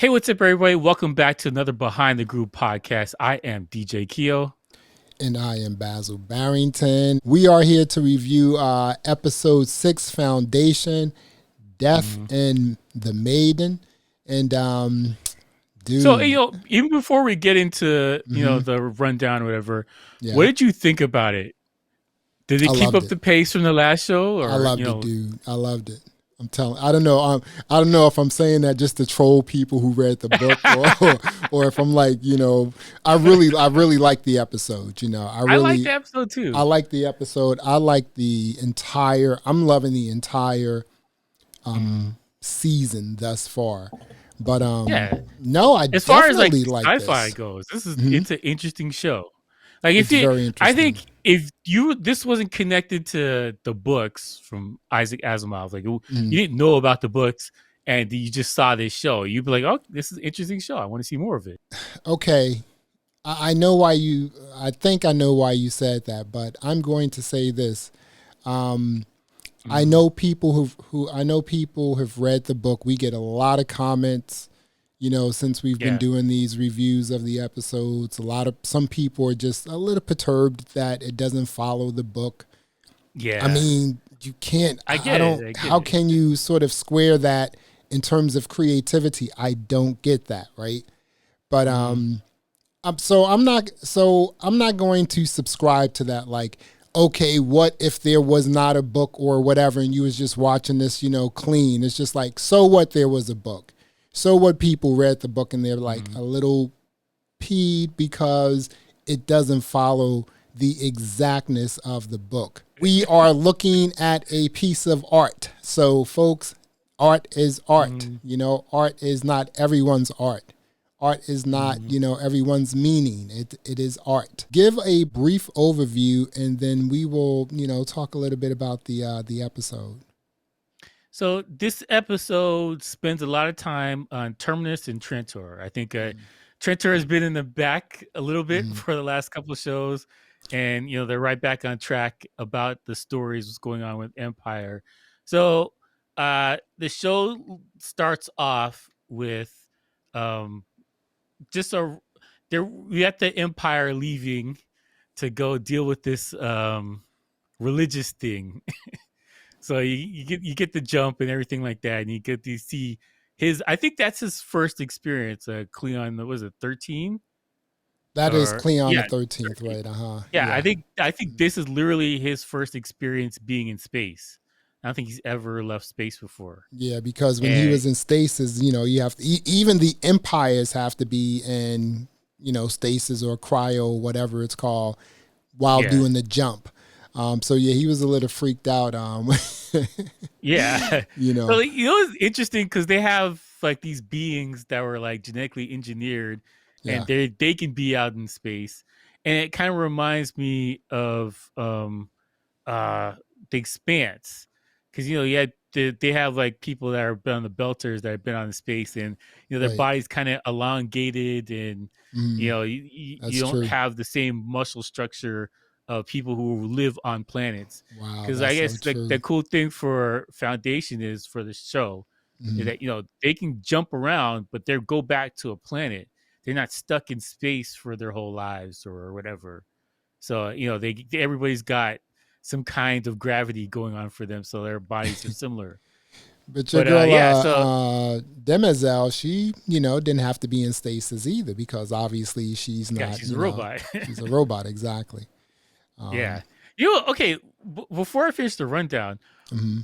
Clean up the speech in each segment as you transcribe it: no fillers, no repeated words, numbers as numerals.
Hey, what's up, everybody? Welcome back to another Behind the Groove podcast. I am DJ Keo. And I am Basil Barrington. We are here to review episode 6, Foundation, Death in the Maiden. And, dude. So, even before we get into, the rundown or whatever, what did you think about it? Did it keep up the pace from the last show? Or, I loved it, dude. I loved it. I'm telling. I don't know. I don't know if I'm saying that just to troll people who read the book, or if I'm like, I really like the episode. I like the episode too. I like the episode. I like the entire. I'm loving the entire season thus far. But no, I as far as like sci-fi goes, it's an interesting show. Like very interesting. I think if this wasn't connected to the books from Isaac Asimov, like you didn't know about the books and you just saw this show, you'd be like, "Oh, this is an interesting show. I want to see more of it." Okay, I know why you. I think I know why you said that, but I'm going to say this. I know people who have read the book. We get a lot of comments. Since we've been doing these reviews of the episodes, some people are just a little perturbed that it doesn't follow the book. Yeah. I mean, you can't, how it. can you sort of square that in terms of creativity? I don't get that. Right. But, I'm not going to subscribe to that. Like, okay, what if there was not a book or whatever, and you was just watching this, clean? It's just like, so what, there was a book. So what, people read the book and they're like a little peeved because it doesn't follow the exactness of the book. We are looking at a piece of art. So folks, art is art. Art is not everyone's art. Art is not, everyone's meaning. It is art. Give a brief overview and then we will, talk a little bit about the episode. So this episode spends a lot of time on Terminus and Trantor. I think Trantor has been in the back a little bit for the last couple of shows, and they're right back on track about the stories what's going on with Empire. So the show starts off with we have the Empire leaving to go deal with this religious thing. So you get the jump and everything like that, and you get to see I think that's his first experience. Cleon, was it 13? That is Cleon the 13th, right? Yeah, I think this is literally his first experience being in space. I don't think he's ever left space before. Yeah, because when he was in stasis, you have to, even the empires have to be in, stasis or cryo, whatever it's called, while doing the jump. So he was a little freaked out. Yeah, So it's interesting because they have like these beings that were like genetically engineered, and they can be out in space, and it kind of reminds me of The Expanse, because they have like people that are been on the Belters that have been on space, and their body's kind of elongated, and you don't have the same muscle structure of people who live on planets. Wow, because I guess the cool thing for Foundation is for the show is that they can jump around, but they go back to a planet. They're not stuck in space for their whole lives or whatever. So everybody's got some kind of gravity going on for them, so their bodies are similar. But your girl, Demoiselle, she, didn't have to be in stasis either, because obviously she's not. Yeah, she's a robot. She's a robot, exactly. Yeah. Okay, before I finish the rundown,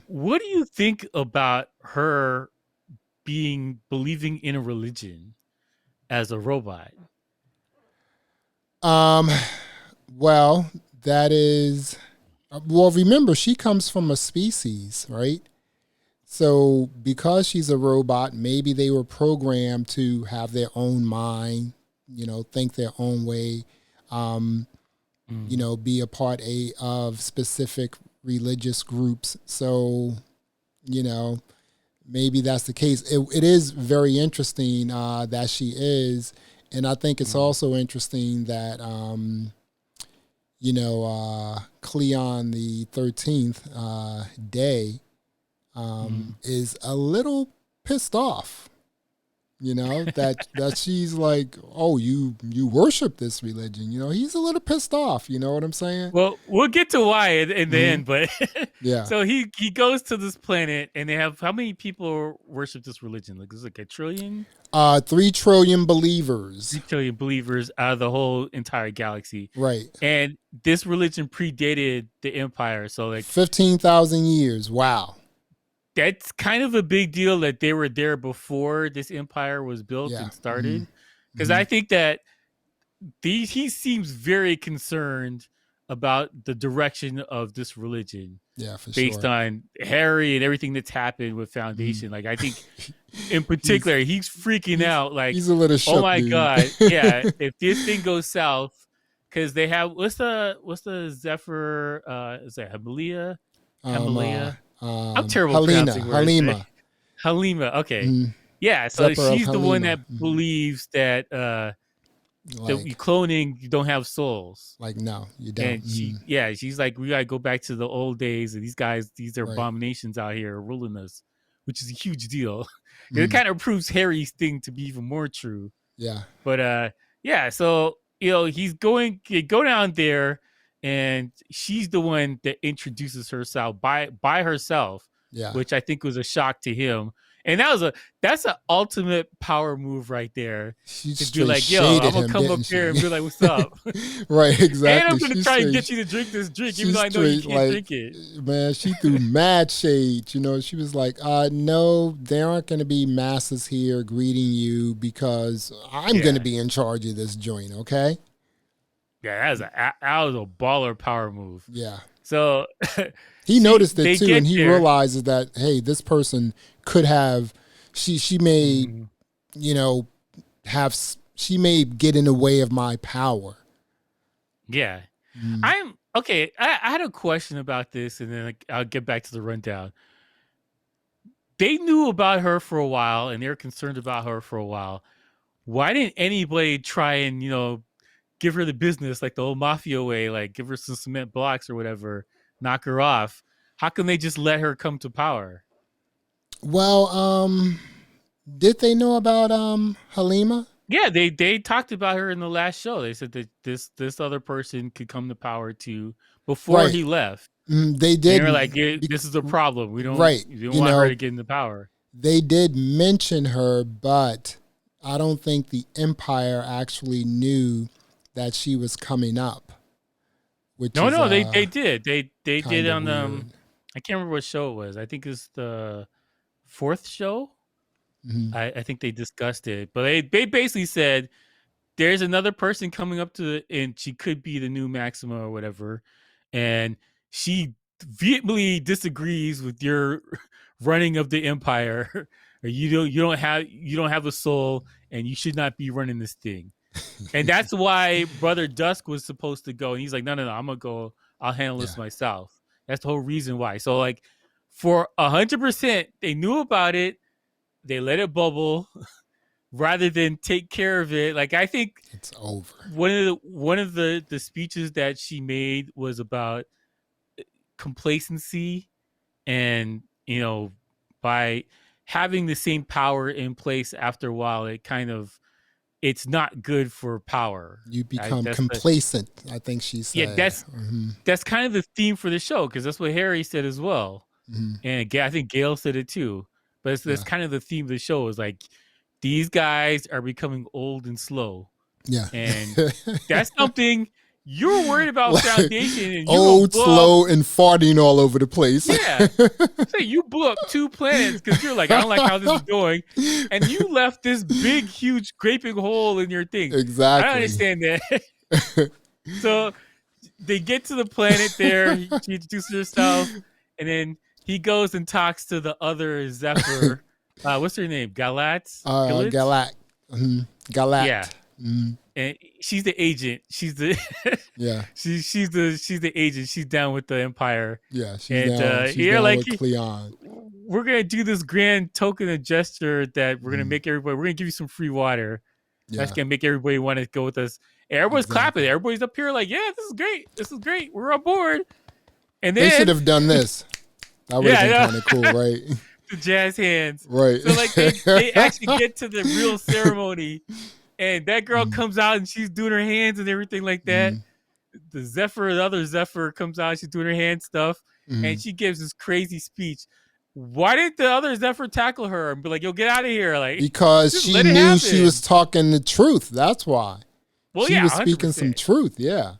what do you think about her believing in a religion as a robot? Well, that is... Well, remember, she comes from a species, right? So because she's a robot, maybe they were programmed to have their own mind, think their own way, be a part of specific religious groups. So, maybe that's the case. It is very interesting that she is. And I think it's also interesting that, Cleon the 13th day is a little pissed off, You know, that she's like, oh, you worship this religion. You know, he's a little pissed off. You know what I'm saying? Well, we'll get to why in the end, but yeah. So he goes to this planet, and they have how many people worship this religion? Like, there's like a trillion. 3 trillion believers. 3 trillion believers out of the whole entire galaxy. Right. And this religion predated the Empire, so like 15,000 years. Wow. That's kind of a big deal that they were there before this empire was built and started. Because I think that he seems very concerned about the direction of this religion. Yeah, for based on Harry and everything that's happened with Foundation. Like, I think in particular, he's freaking out. Like, he's a little shook, oh my dude. God. Yeah. If this thing goes south, because they have, what's the Zephyr, is that Himalaya? I'm terrible at pronouncing words. Halima. Okay. Yeah. So Zephyr she's the one that believes that the cloning, you don't have souls. Like, no, you don't. And she's like, we gotta go back to the old days, and these are abominations out here ruling us, which is a huge deal. It kind of proves Harry's thing to be even more true. Yeah. But so he's go down there, and she's the one that introduces herself by herself. Yeah. Which I think was a shock to him. And that's an ultimate power move right there. She to be like, yo, I'm gonna come up here and be like, what's up? Right, exactly. And I'm gonna try and get you to drink this drink, even though I know you can't drink it. Man, she threw mad shade. You know, she was like, no, there aren't gonna be masses here greeting you because I'm gonna be in charge of this joint, okay? Yeah, that was a baller power move. Yeah. So he noticed it too, and he realizes that, hey, this person could have, she may, she may get in the way of my power. Yeah. I'm okay. I had a question about this, and then I'll get back to the rundown. They knew about her for a while, and they were concerned about her for a while. Why didn't anybody try and, give her the business like the old mafia way, like give her some cement blocks or whatever, knock her off? How can they just let her come to power? Well, did they know about Halima? Yeah, they talked about her in the last show. They said that this other person could come to power too before he left. They did. They were like, this is a problem. We don't want her to get into power. They did mention her, but I don't think the Empire actually knew that she was coming up. They did. They did on I can't remember what show it was. I think it's the 4th show. I think they discussed it, but they basically said there's another person coming up and she could be the new Maxima or whatever, and she vehemently disagrees with your running of the Empire. Or you don't have a soul, and you should not be running this thing. And that's why Brother Dusk was supposed to go, and he's like, no, I'm gonna go. I'll handle this myself. That's the whole reason why. So like, for 100%, they knew about it. They let it bubble rather than take care of it. Like, I think it's over. One of the speeches that she made was about complacency, and by having the same power in place after a while, it's not good for power. You become complacent, I think she said. Yeah, that's kind of the theme for the show, because that's what Harry said as well. And I think Gail said it too. But that's kind of the theme of the show, is like, these guys are becoming old and slow. Yeah. And that's something you're worried about Foundation. And old, slow, and farting all over the place. Yeah. So you blew up 2 planets because you're like, I don't like how this is going. And you left this big, huge, gaping hole in your thing. Exactly. I don't understand that. So they get to the planet there. She introduces herself. And then he goes and talks to the other Zephyr. What's her name? Galat? Galat. Galat. Yeah. And she's the agent. She's the she's the agent. She's down with the Empire. Yeah, she's down with Cleon. We're gonna do this grand token and gesture that we're gonna make everybody. We're gonna give you some free water. That's gonna make everybody want to go with us. And everybody's clapping. Everybody's up here like, yeah, this is great. This is great. We're on board. And then they should have done this. That would have been kind of cool, right? the jazz hands. Right. So like they actually get to the real ceremony, and that girl comes out and she's doing her hands and everything like that. The other Zephyr comes out, she's doing her hand stuff, and she gives this crazy speech. Why didn't the other Zephyr tackle her and be like, "Yo, get out of here"? Like, because she knew she was talking the truth. That's why. Well, she was 100%. speaking some truth. Yeah,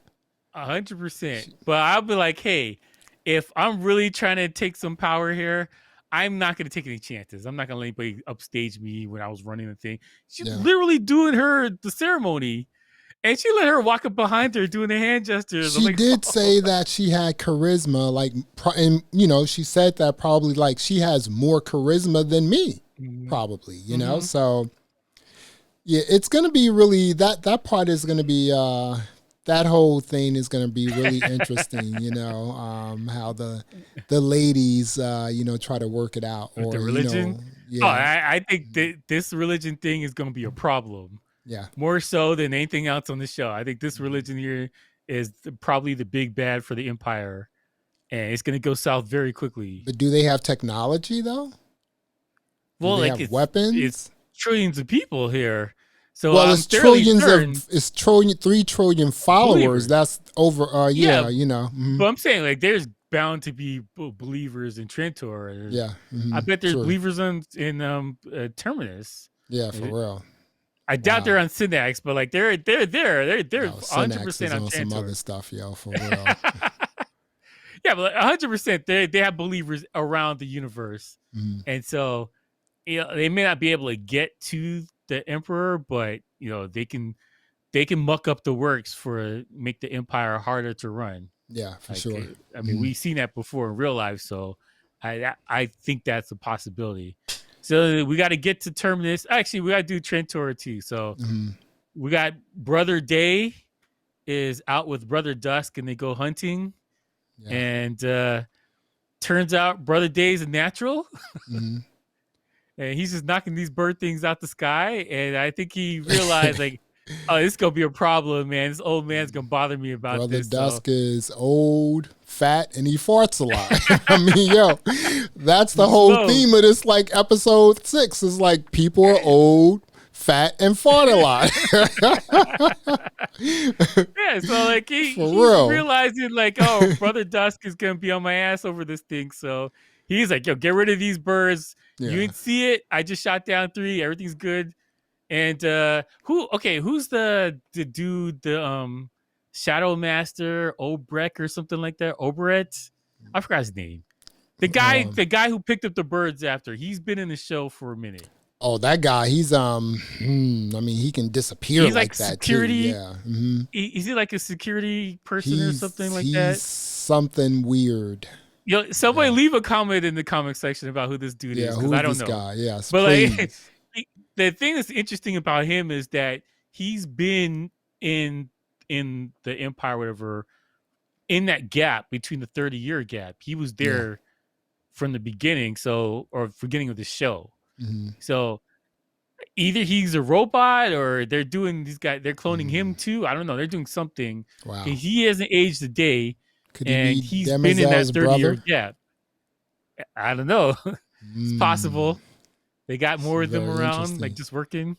100%. But I'll be like, hey, if I'm really trying to take some power here, I'm not going to take any chances. I'm not going to let anybody upstage me when I was running the thing. She's literally doing the ceremony. And she let her walk up behind her doing the hand gestures. She did say that she had charisma, like, and she said that probably like she has more charisma than me, probably, So, yeah, it's gonna be really that part is gonna be that whole thing is gonna be really interesting. How the ladies try to work it out or the religion. I think that this religion thing is gonna be a problem. Yeah. More so than anything else on the show. I think this religion here is probably the big bad for the Empire. And it's going to go south very quickly. But do they have technology, though? Well, do they have weapons? It's trillions of people here. So it's trillions it's 3 trillion followers. Believers. That's over, But I'm saying, like, there's bound to be believers in Trantor. Yeah. I bet there's believers in Terminus. Yeah, for real. I doubt they're on Syntax, but like they're 100% on some other stuff, for real. Yeah, but 100% they have believers around the universe, and so they may not be able to get to the Emperor, but they can muck up the works for make the Empire harder to run. Yeah, for sure. I mean, we've seen that before in real life, so I think that's a possibility. So we got to get to Terminus. Actually, we got to do Trantor too. So we got Brother Day is out with Brother Dusk and they go hunting. Yeah. And turns out Brother Day is a natural. And he's just knocking these bird things out the sky. And I think he realized like, oh, this is going to be a problem, man. This old man's going to bother me about this. Brother Dusk is old, fat, and he farts a lot. I mean, that's the whole theme of this, like, episode 6 is like people are old, fat, and fart a lot. Yeah, so like he's realizing like, oh, Brother Dusk is going to be on my ass over this thing. So he's like, yo, get rid of these birds. Yeah. You didn't see it. I just shot down 3. Everything's good. And who's the dude, the Shadow Master, Obrecht or something like that? Oberet? I forgot his name. The guy who picked up the birds after. He's been in the show for a minute. Oh, that guy, he's I mean, he can disappear he's like that security, too. Yeah. Mm-hmm. Is he like a security person or something like that? He's something weird. Somebody leave a comment in the comment section about who this dude is, because I don't know. Guy? Yes, but like the thing that's interesting about him is that he's been in the Empire, whatever, in that gap between the 30-year gap. He was there from the beginning, or beginning of the show. So either he's a robot or they're doing they're cloning him too. I don't know. They're doing something. Wow. He hasn't aged a day. Could he's been in that 30-year gap. I don't know. It's possible. They got more of them around, like just working.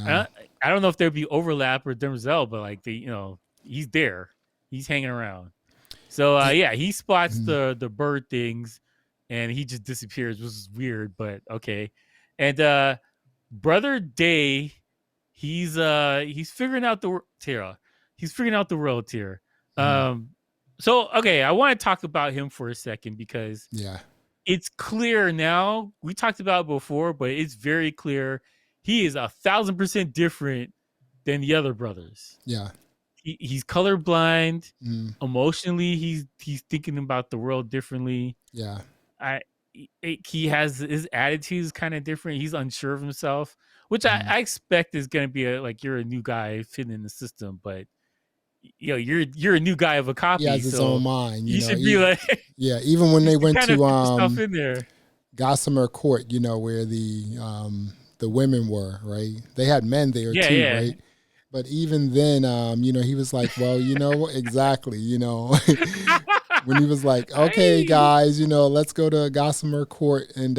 I don't know if there'd be overlap or Denzel, but like he's there. He's hanging around. So he spots the bird things, and he just disappears, which is weird, but okay. And Brother Day, he's figuring out the Terra. He's figuring out the world here. So okay, I want to talk about him for a second because it's clear now. We talked about it before, but it's very clear he is 1,000% different than the other brothers. Yeah, he's colorblind. Emotionally, he's thinking about the world differently. Yeah, he has his attitude is kind of different. He's unsure of himself, which I expect is going to be you're a new guy fitting in the system, but you're a new guy of a copy. He has his own mind. You should be like, even when they went to stuff in there. Gossamer Court, where the women were, right? They had men there too, right? But even then, he was like, well, exactly, when he was like, okay, guys, let's go to Gossamer Court and,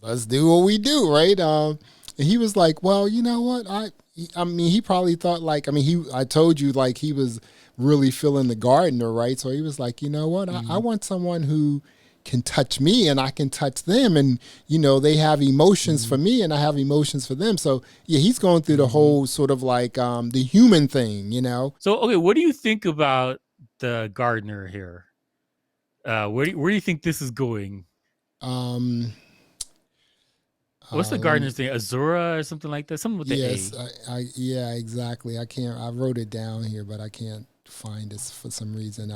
let's do what we do, right? And he was like, well, you know what? I mean, he probably thought like, I told you like he was really feeling the gardener, right? So he was like, you know what? I want someone who can touch me and I can touch them. And, they have emotions for me and I have emotions for them. So yeah, he's going through the whole sort of like the human thing, So, okay, what do you think about the gardener here? Where do you think this is going? What's the gardener's name? Azura or something like that? Something with the A. Yeah, exactly. I wrote it down here, but I can't find this for some reason.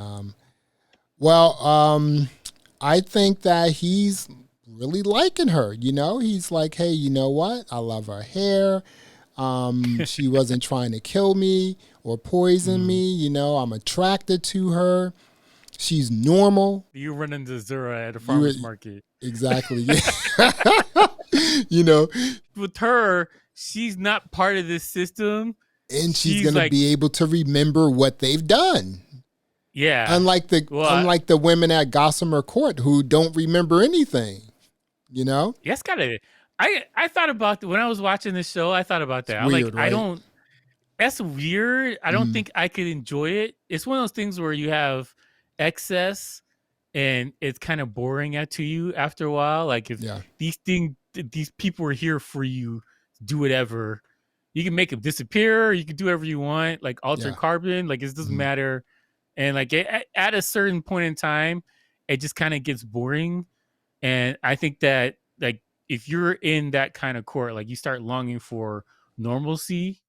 I think that he's really liking her. He's like, hey, you know what? I love her hair. She wasn't trying to kill me or poison me. I'm attracted to her. She's normal. You run into Zura at a farmer's market. Exactly. With her, she's not part of this system. And she's going to be able to remember what they've done. Yeah. Unlike the women at Gossamer Court who don't remember anything. Yeah, it's gotta. I thought about when I was watching this show. I thought about that. I'm like, right? That's weird. I don't think I could enjoy it. It's one of those things where you have excess, and it's kind of boring to you after a while. Like if these people are here for you, do whatever. You can make them disappear. You can do whatever you want. Like alter carbon. Like it doesn't matter. And like at a certain point in time, it just kind of gets boring. And I think that like if you're in that kind of court, like you start longing for normalcy.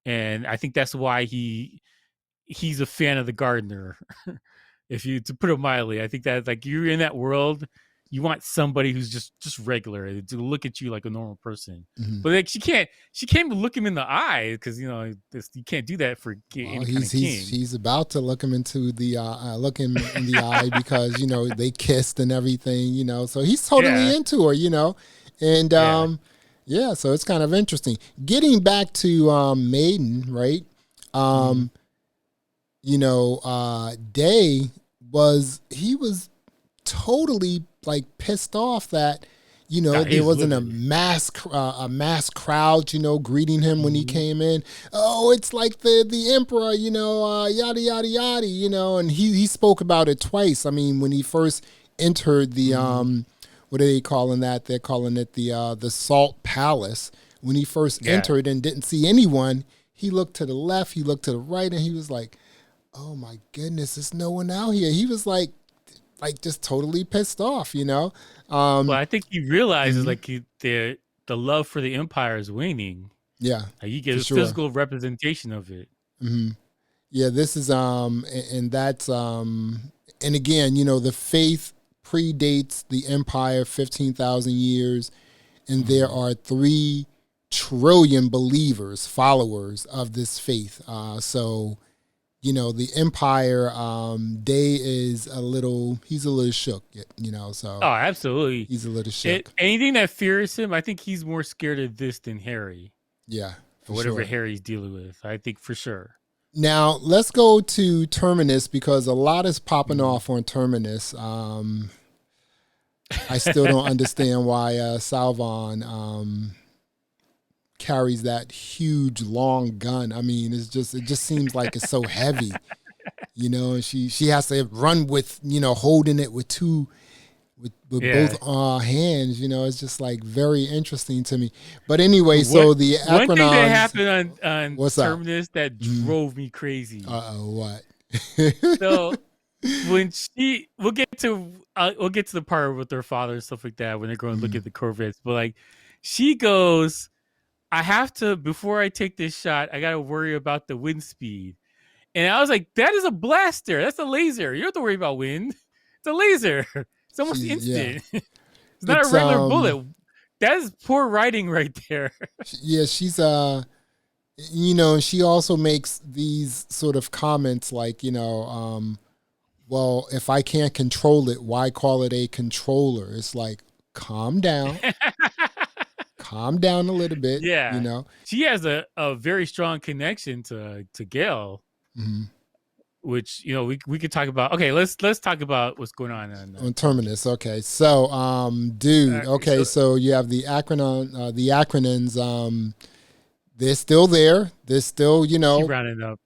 And I think that's why he's a fan of the gardener. To put it mildly, I think that like you're in that world, you want somebody who's just regular to look at you like a normal person. But like she can't look him in the eye because you can't do that for any kind of king. He's about to look him into the look him in the eye because they kissed and everything. So he's totally into her. And so it's kind of interesting. Getting back to Maiden, right? Day was totally like pissed off that there wasn't a mass crowd greeting him when he came in. Oh, it's like the emperor, yada yada yada, and he spoke about it twice. I mean, when he first entered the what are they calling that? They're calling it the Salt Palace. When he first entered and didn't see anyone, he looked to the left, he looked to the right, and he was like, oh my goodness, there's no one out here. He was like just totally pissed off, Well, I think he realizes like the love for the empire is waning. Yeah, like you get a physical representation of it. Yeah, this is and that's and again, the faith predates the empire 15,000 years, and there are 3 trillion believers, followers of this faith. So the empire, Day is he's a little shook, so. Oh, absolutely. He's a little shook. Anything that fears him, I think he's more scared of this than Harry. Yeah. For whatever Harry's dealing with, I think for sure. Now, let's go to Terminus because a lot is popping off on Terminus. I still don't understand why Salvon carries that huge long gun. I mean, it just seems like it's so heavy, and she has to run with, holding it with both hands, it's just like very interesting to me. But anyway, so the Acronons. One thing that happened on Terminus that drove me crazy. What? So when we'll get to the part with their father and stuff like that when they're going to look at the Corvettes, but like she goes, I have to, before I take this shot, I got to worry about the wind speed. And I was like, that is a blaster. That's a laser. You don't have to worry about wind. It's a laser. It's almost instant. Yeah. It's not a regular bullet. That is poor writing right there. Yeah, she's, she also makes these sort of comments like, well, if I can't control it, why call it a controller? It's like, calm down. Calm down a little bit. Yeah. She has a very strong connection to Gale. which we could talk about. Okay, let's talk about what's going on Terminus. Okay, so dude. Okay, so you have the acronyms. They're still there. They're still Keep rounding up.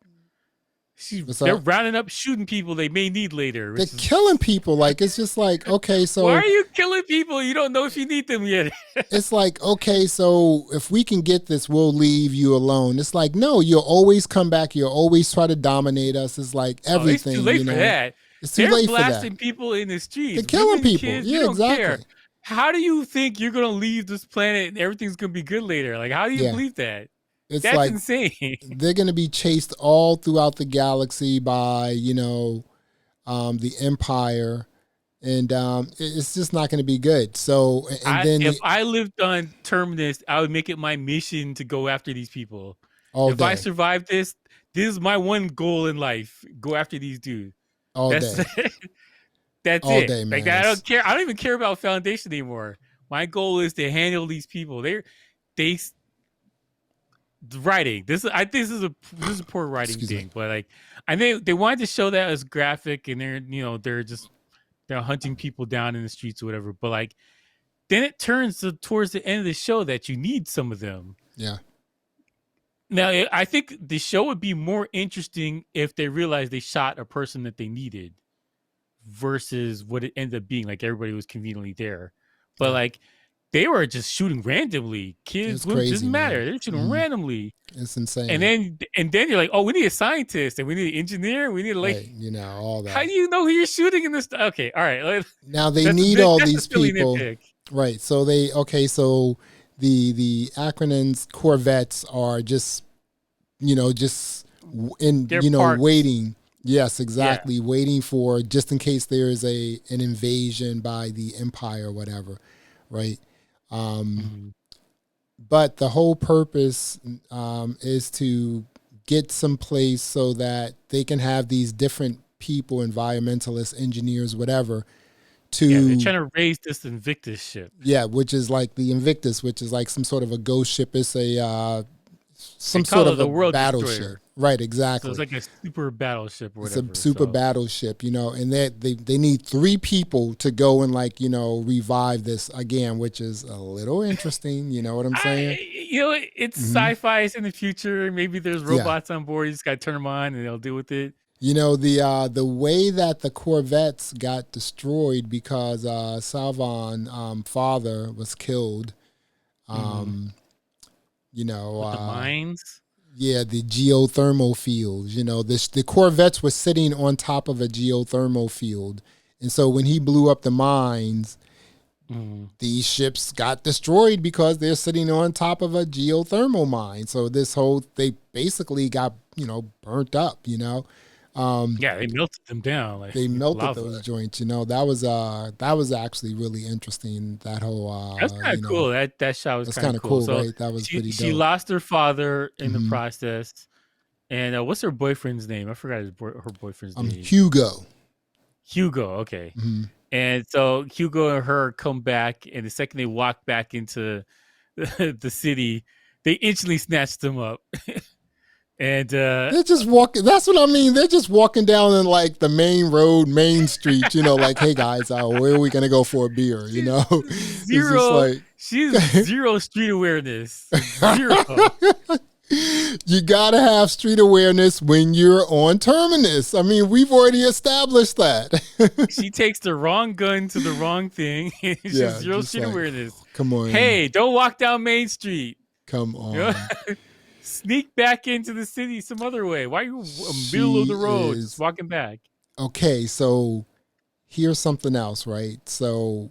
They're rounding up shooting people they may need later. They're killing people. Like, it's just like, okay, so why are you killing people? You don't know if you need them yet. It's like, okay, so if we can get this, we'll leave you alone. It's like, no, you'll always come back. You'll always try to dominate us. It's like everything. It's too late for that. It's too late for that. They're blasting people in the streets. They're killing people. Kids, yeah, exactly. Care. How do you think you're gonna leave this planet and everything's gonna be good later? Like, how do you believe that? It's That's like insane. They're going to be chased all throughout the galaxy by, the Empire, and it's just not going to be good. So, if I lived on Terminus, I would make it my mission to go after these people. If I survive this is my one goal in life: go after these dudes. That's day. That's all it. Day, man. Like, I don't care. I don't even care about Foundation anymore. My goal is to handle these people. Writing. This is a poor writing thing, but like I think they wanted to show that as graphic, and they're hunting people down in the streets or whatever. But like then it turns towards the end of the show that you need some of them. Yeah. Now I think the show would be more interesting if they realized they shot a person that they needed, versus what it ended up being. Like everybody was conveniently there, but like. They were just shooting randomly. Kids, it doesn't matter. They're shooting randomly. It's insane. And then you're like, oh, we need a scientist, and we need an engineer, we need all that. How do you know who you're shooting in this? Okay, all right. Now they need all these people, right? So the acronyms Corvettes are just waiting. Yes, exactly. Yeah. Waiting for just in case there is an invasion by the Empire or whatever, right? But the whole purpose is to get someplace so that they can have these different people, environmentalists, engineers, whatever. They're trying to raise this Invictus ship. Yeah, which is like the Invictus, which is like some sort of a ghost ship. It's some sort of a battleship. Right, exactly. So it's like a super battleship or whatever. It's a super battleship, and they need 3 people to go and revive this again, which is a little interesting. You know what I'm saying? It's sci-fi. It's in the future. Maybe there's robots on board. You just got to turn them on and they'll deal with it. The way that the Corvettes got destroyed because Seldon father was killed. With the mines. Yeah, the geothermal fields. The Corvettes were sitting on top of a geothermal field. And so when he blew up the mines, these ships got destroyed because they're sitting on top of a geothermal mine. So they basically got, burnt up, they melted them down. They melted lava. Those joints, that was actually really interesting. That whole that's kind of cool. That shot was kind of cool, so right? That was pretty dope. She lost her father in the process. And what's her boyfriend's name? I forgot her boyfriend's name. Hugo. Okay. And so Hugo and her come back, and the second they walk back into the city, they instantly snatched them up. And they're just walking. That's what I mean. They're just walking down in the main road, main street. Hey guys, where are we gonna go for a beer? Zero. She's zero street awareness. Zero. You gotta have street awareness when you're on Terminus. I mean, we've already established that. She takes the wrong gun to the wrong thing. She's zero street awareness. Come on. Hey, don't walk down Main Street. Come on. Sneak back into the city some other way. Why are you middle of the road just walking back? Okay, so here's something else, right? So,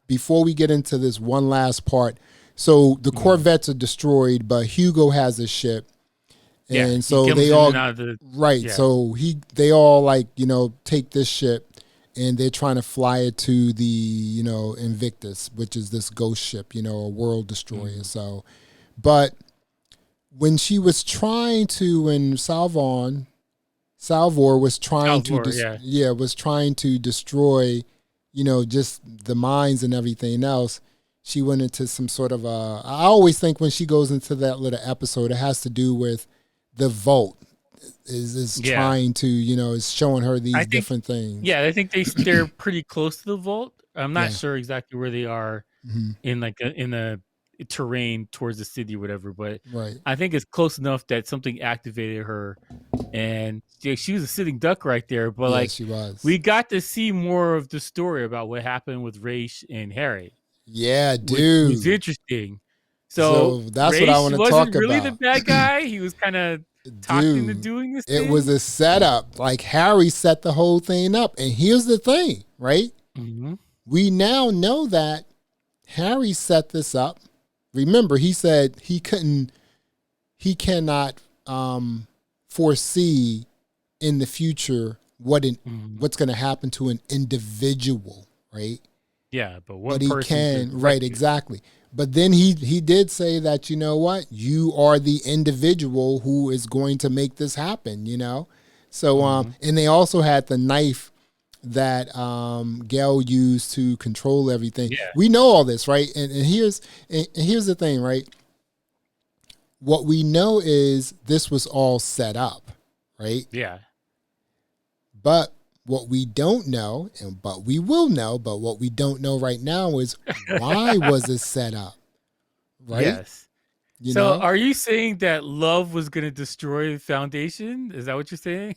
before we get into this one last part, so the Corvettes are destroyed, but Hugo has a ship. And so they all so they all take this ship and they're trying to fly it to the, Invictus, which is this ghost ship, a world destroyer. So, but when she was trying to, when Salvor was trying to destroy, just the mines and everything else, she went into some sort of I always think when she goes into that little episode, it has to do with the vault is trying to, is showing her these different things. Yeah, I think they're pretty close to the vault. I'm not sure exactly where they are in like in the terrain towards the city or whatever, but I think it's close enough that something activated her, and she was a sitting duck right there. But she was. We got to see more of the story about what happened with Raish and Harry. Yeah, dude, which was interesting. So that's Raish what I want to talk wasn't really about. the bad guy. He was kind of talked into doing this thing. It was a setup. Like Harry set the whole thing up. And here's the thing, right? Mm-hmm. We now know that Harry set this up. Remember, he said he cannot foresee in the future what's going to happen to an individual, right? Yeah, but he can, right? Exactly. But then he did say that, you know what, you are the individual who is going to make this happen, So and they also had the knife that Gale used to control everything. Yeah. We know all this, right? And here's the thing, right? What we know is this was all set up, right? Yeah. But what we don't know, but we will know, but what we don't know right now is why was it set up, right? Yes. So are you saying that love was going to destroy the Foundation? Is that what you're saying?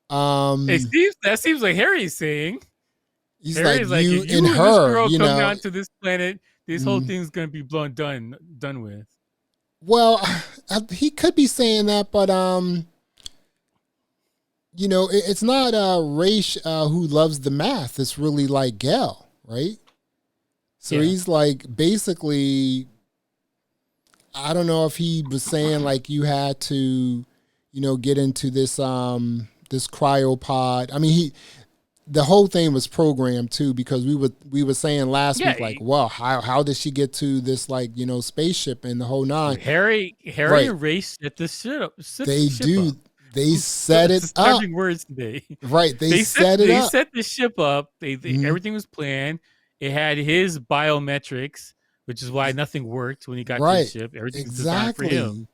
That seems like Harry's saying. Harry's like you and her, this girl come down to this planet, this whole thing's going to be done with. Well, he could be saying that, but it's not Raish who loves the math. It's really like Gale, right? So he's like basically, I don't know if he was saying like you had to, get into this this cryopod. I mean, the whole thing was programmed too, because we were saying last week, like, well, how did she get to this spaceship and the whole nine? Harry and Raish set the ship up. They set it up. Words today. Right. They set it up. They set the ship up. Everything was planned. It had his biometrics, which is why nothing worked when he got to the ship. Everything's designed for him.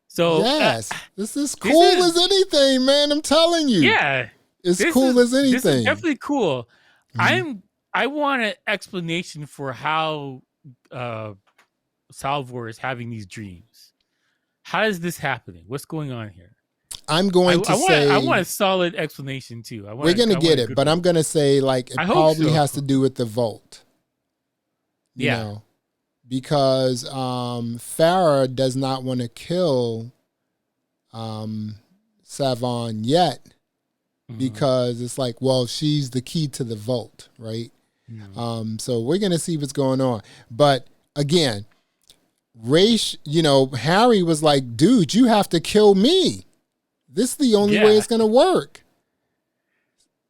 So yes, this is cool as anything, man. I'm telling you. Yeah. It's cool as anything. This is definitely cool. I want an explanation for how Salvor is having these dreams. How is this happening? What's going on here? I'm going to say I want a solid explanation too. We're going to get it, but I'm going to say like it probably has to do with the vault. You know, because Farah does not want to kill Savon yet. Because it's like, well, she's the key to the vault, right? So we're going to see what's going on. But again, Raish, Harry was like, dude, you have to kill me. This is the only way it's going to work.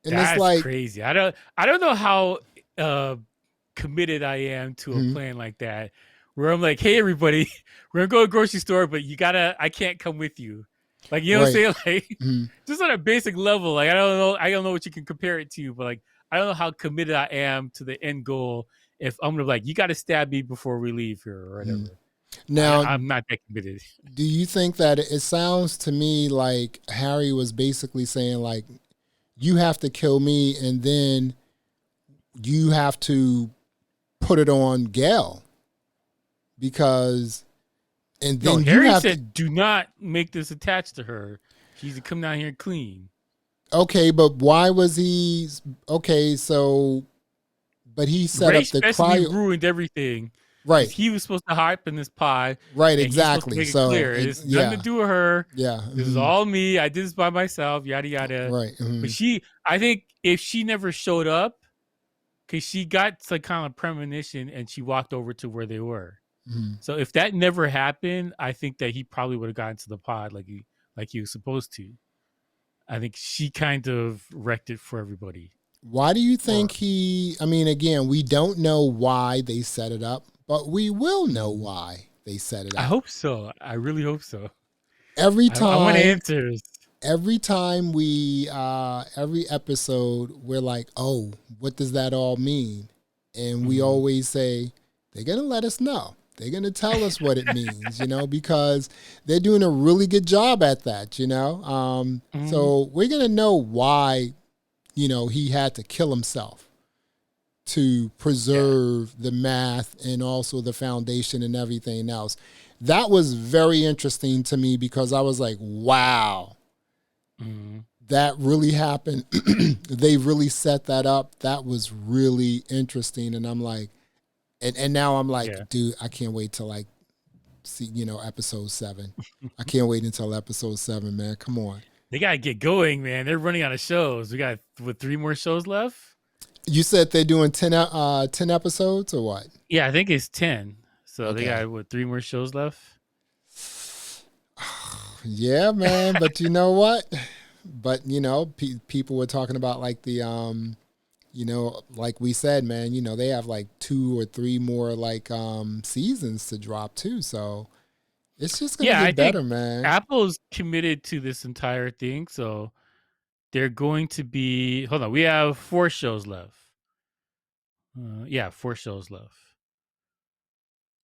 And that's it's like crazy. I don't know how committed I am to a plan like that, where I'm like, hey, everybody, we're going to go to the grocery store, but I can't come with you. Like, you know what I'm saying? Like, just on a basic level, like, I don't know what you can compare it to, but like, I don't know how committed I am to the end goal if I'm gonna like, you got to stab me before we leave here or whatever. Now, I'm not that committed. Do you think that it sounds to me like Harry was basically saying like, you have to kill me and then you have to put it on Gale because... And then Harry said, do not make this attached to her. She's to come down here clean. Okay, but why was he... Okay, so... But he set up the cryo... ruined everything. Right. He was supposed to hide in this pod. Right, exactly. Make it clear. It's nothing to do with her. Yeah. This is all me. I did this by myself, yada, yada. Right. But I think if she never showed up, because she got some kind of premonition and she walked over to where they were. So if that never happened, I think that he probably would have gotten to the pod like he was supposed to. I think she kind of wrecked it for everybody. Why do you think I mean, again, we don't know why they set it up, but we will know why they set it up. I hope so. I really hope so. Every time I want answers. Every time every episode, we're like, oh, what does that all mean? And we always say, they're going to let us know. They're going to tell us what it means, because they're doing a really good job at that, So we're going to know why, he had to kill himself to preserve the math and also the foundation and everything else. That was very interesting to me because I was like, wow, that really happened. They really set that up. That was really interesting. And I'm like, and now I'm like, dude, I can't wait to like see, episode 7. I can't wait until episode 7, man. Come on. They gotta get going, man. They're running out of shows. We got 3 more shows left. You said they're doing 10 episodes or what? Yeah, I think it's 10. So they got 3 more shows left. Yeah, man. But you know what? But people were talking about like the like we said, man, they have like 2 or 3 more like seasons to drop too. So it's just gonna get better, man. Apple's committed to this entire thing, so they're going to be. Hold on, we have 4 shows left. 4 shows left.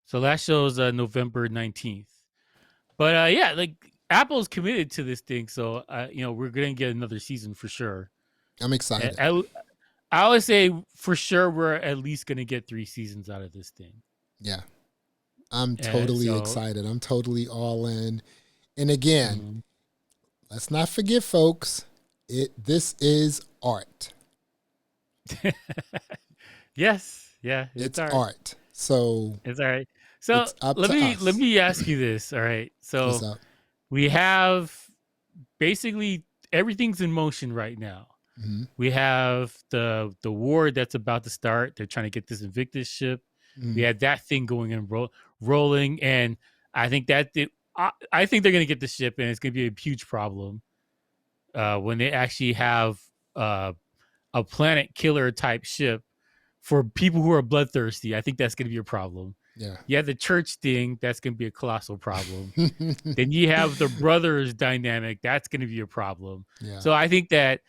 So last show is November 19th. But like Apple's committed to this thing, so we're gonna get another season for sure. I'm excited. I would say for sure we're at least gonna get 3 seasons out of this thing. Yeah, I'm totally excited. I'm totally all in. And again, let's not forget, folks. This is art. Yes, yeah, it's art. So it's all right. So let me ask you this. All right. So we have basically everything's in motion right now. Mm-hmm. We have the war that's about to start. They're trying to get this Invictus ship. Mm-hmm. We had that thing going and rolling, and I think I think they're going to get the ship, and it's going to be a huge problem when they actually have a planet killer type ship for people who are bloodthirsty. I think that's going to be a problem. Yeah. You have the church thing. That's going to be a colossal problem. Then you have the brothers dynamic. That's going to be a problem. Yeah. So I think that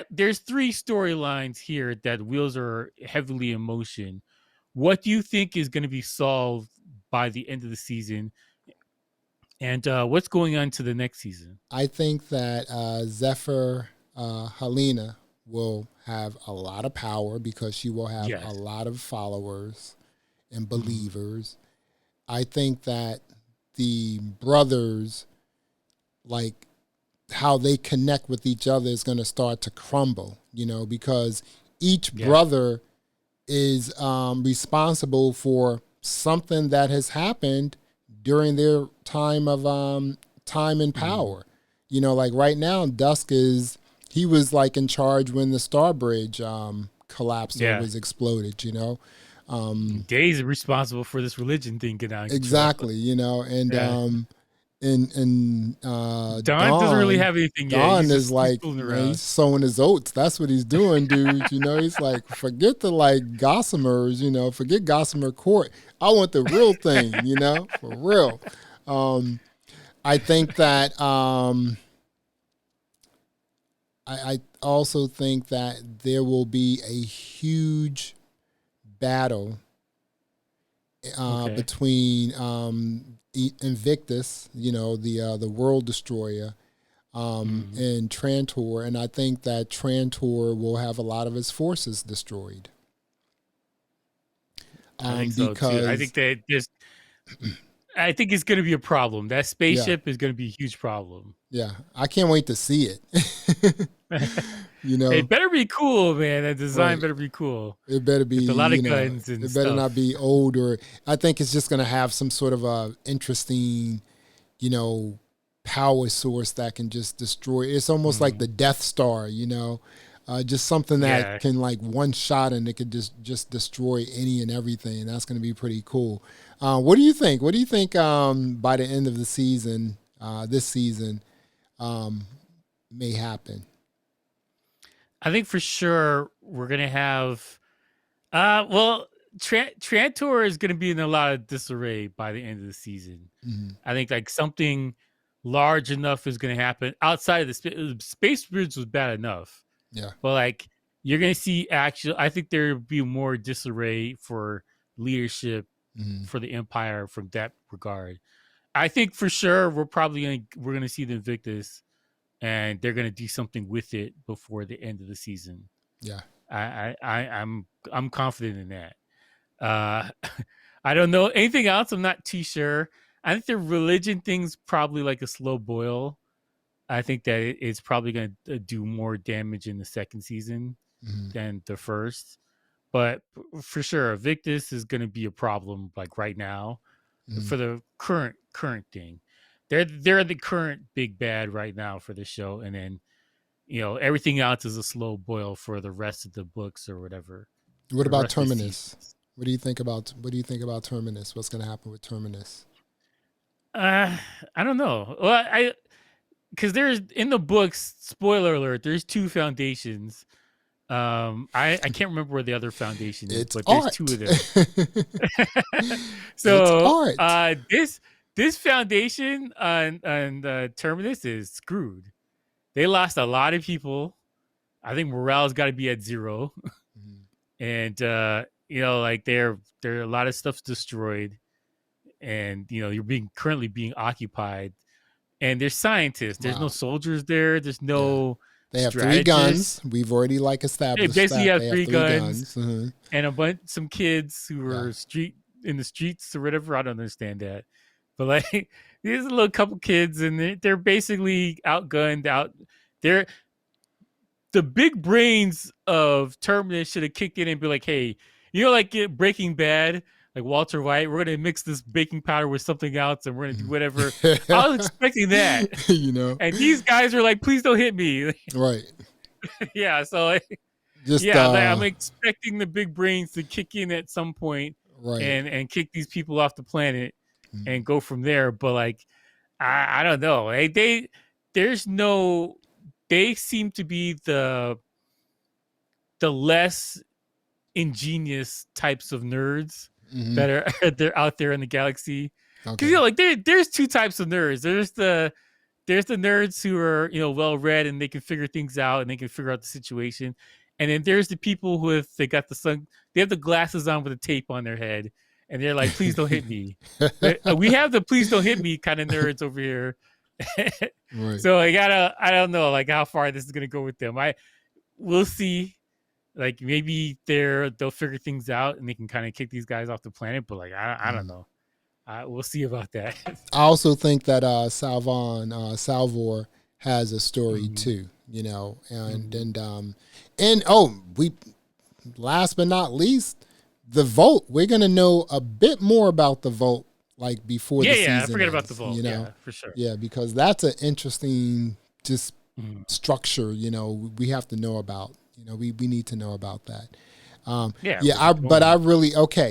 there's 3 storylines here that wheels are heavily in motion. What do you think is going to be solved by the end of the season? And what's going on to the next season? I think that Zephyr Helena will have a lot of power because she will have a lot of followers and believers. I think that the brothers, like how they connect with each other, is going to start to crumble, because each brother is responsible for something that has happened during their time in power. Like right now, Dusk he was like in charge when the Star Bridge collapsed or was exploded, Day's responsible for this religion thing getting out. Exactly, and Dawn doesn't really have anything yet. Dawn is like he's sowing his oats. That's what he's doing, dude. He's like, forget the like gossamers, forget Gossamer Court. I want the real thing, for real. I think that I also think that there will be a huge battle between Invictus, the World Destroyer, and Trantor, and I think that Trantor will have a lot of his forces destroyed. I think so too. I think that I think it's going to be a problem. That spaceship is going to be a huge problem. Yeah, I can't wait to see it. It better be cool, man. That design better be cool. It better be with a lot of guns and it better not be old, or I think it's just going to have some sort of a interesting, power source that can just destroy. It's almost like the Death Star, just something that can like one shot and it could just destroy any and everything. That's going to be pretty cool. What do you think? What do you think by the end of the season, this season, may happen? I think for sure we're going to have, Trantor is going to be in a lot of disarray by the end of the season. Mm-hmm. I think like something large enough is going to happen outside of the space bridge was bad enough. Yeah. But like you're going to see I think there will be more disarray for leadership for the Empire from that regard. I think for sure we're gonna see the Invictus, and they're gonna do something with it before the end of the season. Yeah, I'm confident in that. I don't know anything else. I'm not too sure. I think the religion thing's probably like a slow boil. I think that it's probably going to do more damage in the second season than the first. But for sure, Victus is going to be a problem like right now for the current thing. They're the current big bad right now for the show, and then everything else is a slow boil for the rest of the books or whatever. What about Terminus? What do you think about Terminus? What's going to happen with Terminus? I don't know. Well, because there's in the books, spoiler alert, there's 2 foundations. I can't remember where the other foundation is, but there's 2 of them. So this foundation on Terminus is screwed. They lost a lot of people. I think morale's got to be at 0, and like there a lot of stuff's destroyed, and you're currently being occupied. And there's scientists. There's no soldiers there. There's no. They have 3 guns. We've already established. They basically have 3 guns, and some kids who are in the streets or whatever. I don't understand that, but there's a little couple kids, and they're basically outgunned. They're the big brains of Terminus should have kicked in and be like, "Hey, Breaking Bad." Like Walter White, we're going to mix this baking powder with something else and we're going to do whatever. I was expecting that. And these guys are like, please don't hit me. Right. Yeah. So, I'm expecting the big brains to kick in at some point and kick these people off the planet and go from there. But, I don't know. They seem to be the less ingenious types of nerds. That they're out there in the galaxy, because there's 2 types of nerds. There's the nerds who are well read and they can figure things out and they can figure out the situation, and then there's the people who they have the glasses on with the tape on their head and they're like, please don't hit me. We have the please don't hit me kind of nerds over here. So I don't know how far this is gonna go with them. We'll see. Maybe they'll figure things out and they can kind of kick these guys off the planet, but I don't know. We'll see about that. I also think that Salvor has a story too, and we last but not least, the Vault. We're gonna know a bit more about the Vault before the season. I forget ends, about the Vault. Yeah, for sure. Yeah, because that's an interesting structure. We have to know about. We need to know about that.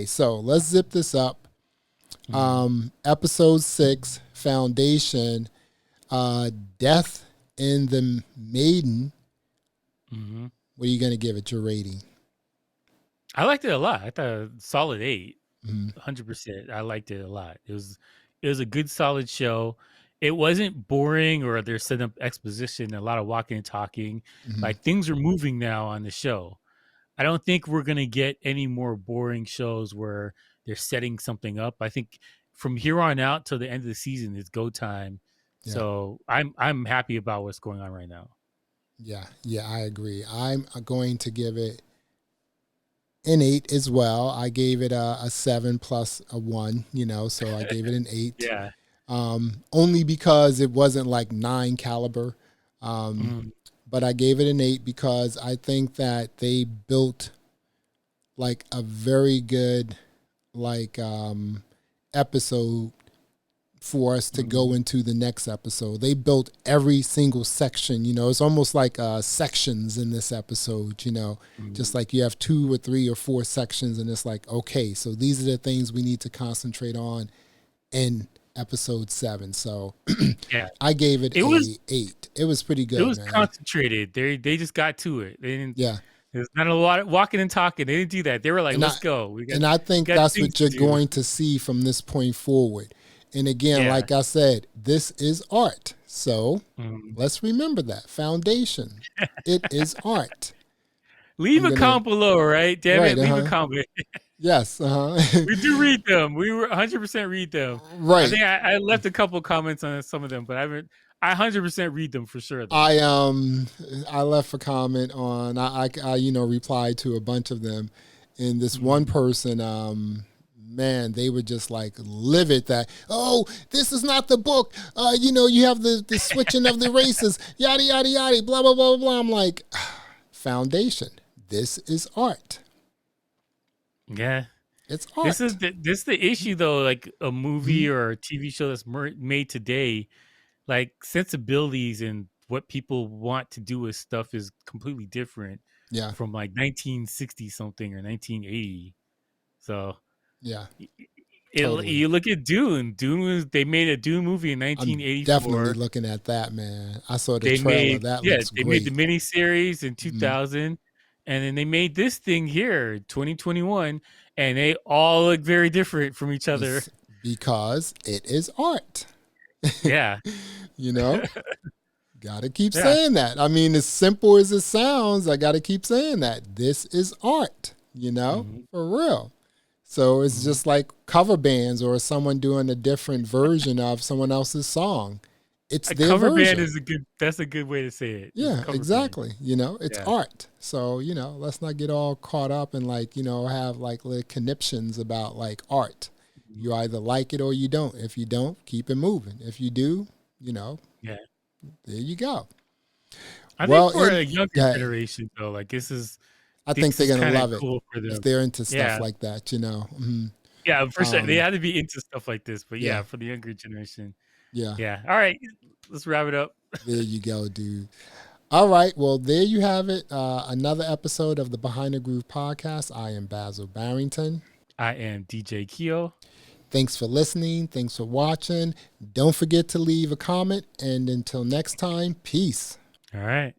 So let's zip this up. Episode 6, Foundation, Death in the Maiden. What are you going to give it your rating? I liked it a lot. I thought a solid 8, 100%. I liked it a lot. It was a good, solid show. It wasn't boring or they're setting up exposition, a lot of walking and talking. Things are moving now on the show. I don't think we're going to get any more boring shows where they're setting something up. I think from here on out till the end of the season, it's go time. Yeah. So I'm happy about what's going on right now. Yeah, I agree. I'm going to give it an 8 as well. I gave it a 7 plus a 1, so I gave it an 8. Yeah. Only because it wasn't 9 caliber. But I gave it an 8 because I think that they built a very good episode for us to go into the next episode. They built every single section, it's almost like sections in this episode, just you have 2 or 3 or 4 sections and it's okay, so these are the things we need to concentrate on in episode 7. So I gave it an 8. It was pretty good. It was concentrated. They just got to it. They didn't. Yeah. There's not a lot of walking and talking. They didn't do that. They were like, let's go. I think that's what you're going to see from this point forward. And again, like I said, this is art. So let's remember that. Foundation. It is art. Leave a comment below, right? Damn it. Leave a comment. Yes. We do read them. We were 100% read them. Right. I think I left a couple comments on some of them, but I 100% read them for sure. Though. I left a comment on. I replied to a bunch of them, and this one person, man, they were just like livid that, oh, this is not the book. You have the switching of the races, yada yada yada, blah blah blah blah. I'm like, foundation. This is art. Yeah. It's art. This is the issue though. Like a movie or a TV show that's made today, like sensibilities and what people want to do with stuff is completely different. Yeah. From like 1960 something or 1980. So yeah. Totally. You look at Dune. They made a Dune movie in 1984. I'm definitely looking at that, man. I saw the trailer. That looks great. They made the miniseries in 2000, and then they made this thing here, 2021, and they all look very different from each other. Because it is art. Yeah. Gotta keep saying that. I mean, as simple as it sounds, I gotta keep saying that. This is art, for real. So it's just like cover bands or someone doing a different version of someone else's song. It's their cover version. Band that's a good way to say it. Yeah, exactly. Band. It's art. So, let's not get all caught up and have like little conniptions about like art. You either like it or you don't. If you don't, keep it moving. If you do, there you go. I think for a younger generation though, like this is I think they're going to love it cool for them. if they're into stuff like that, Mm-hmm. Yeah, for sure. They had to be into stuff like this. But for the younger generation. Yeah. Yeah. All right. Let's wrap it up. There you go, dude. All right. Well, there you have it. Another episode of the Behind the Groove podcast. I am Basil Barrington. I am DJ Keo. Thanks for listening. Thanks for watching. Don't forget to leave a comment. And until next time, peace. All right.